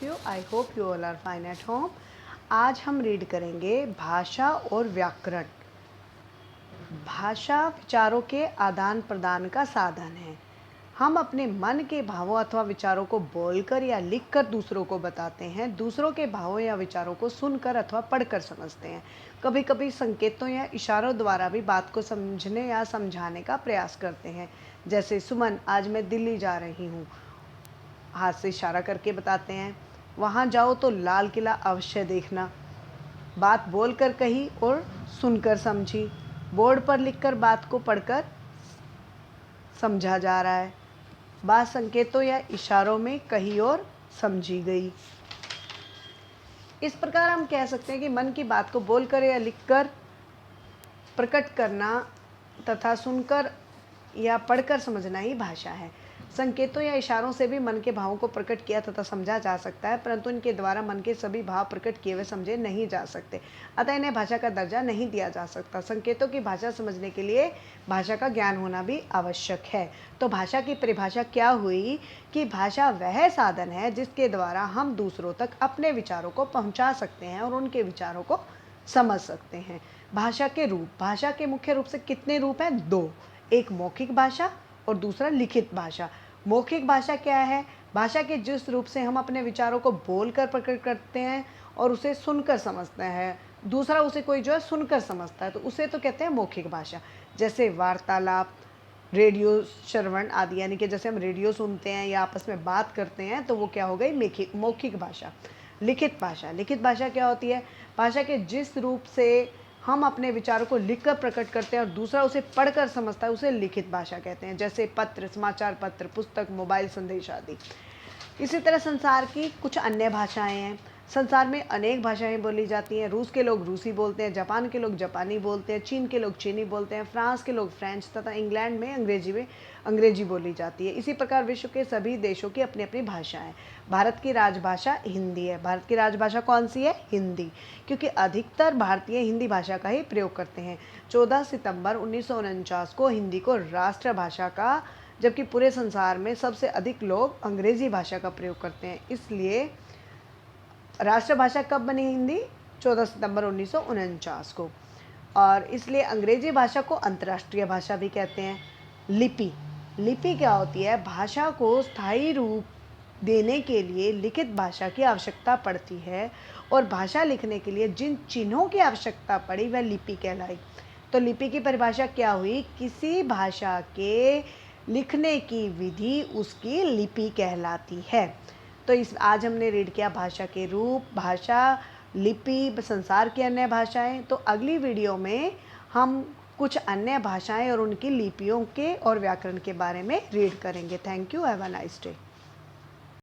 Of you. I hope you all are fine at home. आज हम read करेंगे भाषा और व्याकरण। भाषा विचारों के आदान प्रदान का साधन है। हम अपने मन के भावों अथवा विचारों को बोलकर या लिखकर दूसरों को बताते हैं। दूसरों के भावों या विचारों को सुनकर अथवा पढ़कर समझते हैं। कभी कभी संकेतों या इशारों द्वारा भी बात को समझने या समझाने का प्रयास करते हैं। जैसे सुमन, आज मैं दिल्ली जा रही हूँ, हाथ से इशारा करके बताते हैं। वहाँ जाओ तो लाल किला अवश्य देखना। बात बोलकर कही और सुनकर समझी। बोर्ड पर लिखकर बात को पढ़कर समझा जा रहा है। बात संकेतों या इशारों में कही और समझी गई। इस प्रकार हम कह सकते हैं कि मन की बात को बोलकर या लिखकर प्रकट करना तथा सुनकर या पढ़कर समझना ही भाषा है। संकेतों या इशारों से भी मन के भावों को प्रकट किया तथा समझा जा सकता है, परंतु इनके द्वारा मन के सभी भाव प्रकट किए हुए समझे नहीं जा सकते, अतः इन्हें भाषा का दर्जा नहीं दिया जा सकता। संकेतों की भाषा समझने के लिए भाषा का ज्ञान होना भी आवश्यक है। तो भाषा की परिभाषा क्या हुई कि भाषा वह साधन है जिसके द्वारा हम दूसरों तक अपने विचारों को पहुँचा सकते हैं और उनके विचारों को समझ सकते हैं। भाषा के रूप, भाषा के मुख्य रूप से कितने रूप हैं? दो, एक मौखिक भाषा और दूसरा लिखित भाषा। मौखिक भाषा क्या है? भाषा के जिस रूप से हम अपने विचारों को बोलकर प्रकट करते हैं और उसे सुनकर समझते हैं, दूसरा उसे कोई जो है सुनकर समझता है, तो उसे तो कहते हैं मौखिक भाषा। जैसे वार्तालाप, रेडियो श्रवण आदि, यानी कि जैसे हम रेडियो सुनते हैं या आपस में बात करते हैं, तो वो क्या हो गई? मौखिक भाषा। लिखित भाषा, लिखित भाषा क्या होती है? भाषा के जिस रूप से हम अपने विचारों को लिखकर प्रकट करते हैं और दूसरा उसे पढ़कर समझता है, उसे लिखित भाषा कहते हैं। जैसे पत्र, समाचार पत्र, पुस्तक, मोबाइल संदेश आदि। इसी तरह संसार की कुछ अन्य भाषाएं हैं। संसार में अनेक भाषाएं बोली जाती हैं। रूस के लोग रूसी बोलते हैं, जापान के लोग जापानी बोलते हैं, चीन के लोग चीनी बोलते हैं, फ्रांस के लोग फ्रेंच तथा इंग्लैंड में अंग्रेजी बोली जाती है। इसी प्रकार विश्व के सभी देशों की अपनी अपनी भाषा है। भारत की राजभाषा हिंदी है। भारत की राजभाषा कौन सी है? हिंदी, क्योंकि अधिकतर भारतीय हिंदी भाषा का ही प्रयोग करते हैं। 14 सितंबर 1949 को हिंदी को राष्ट्रभाषा का, जबकि पूरे संसार में सबसे अधिक लोग अंग्रेजी भाषा का प्रयोग करते हैं। इसलिए राष्ट्रभाषा कब बनी हिंदी? 14 सितंबर 1949 को। और इसलिए अंग्रेजी भाषा को अंतर्राष्ट्रीय भाषा भी कहते हैं। लिपि, लिपि क्या होती है? भाषा को स्थायी रूप देने के लिए लिखित भाषा की आवश्यकता पड़ती है, और भाषा लिखने के लिए जिन चिन्हों की आवश्यकता पड़ी वह लिपि कहलाई। तो लिपि की परिभाषा क्या हुई? किसी भाषा के लिखने की विधि उसकी लिपि कहलाती है। तो आज हमने रीड किया भाषा के रूप, भाषा, लिपि, संसार की अन्य भाषाएं। तो अगली वीडियो में हम कुछ अन्य भाषाएं और उनकी लिपियों के और व्याकरण के बारे में रीड करेंगे। Thank you. Have a nice day.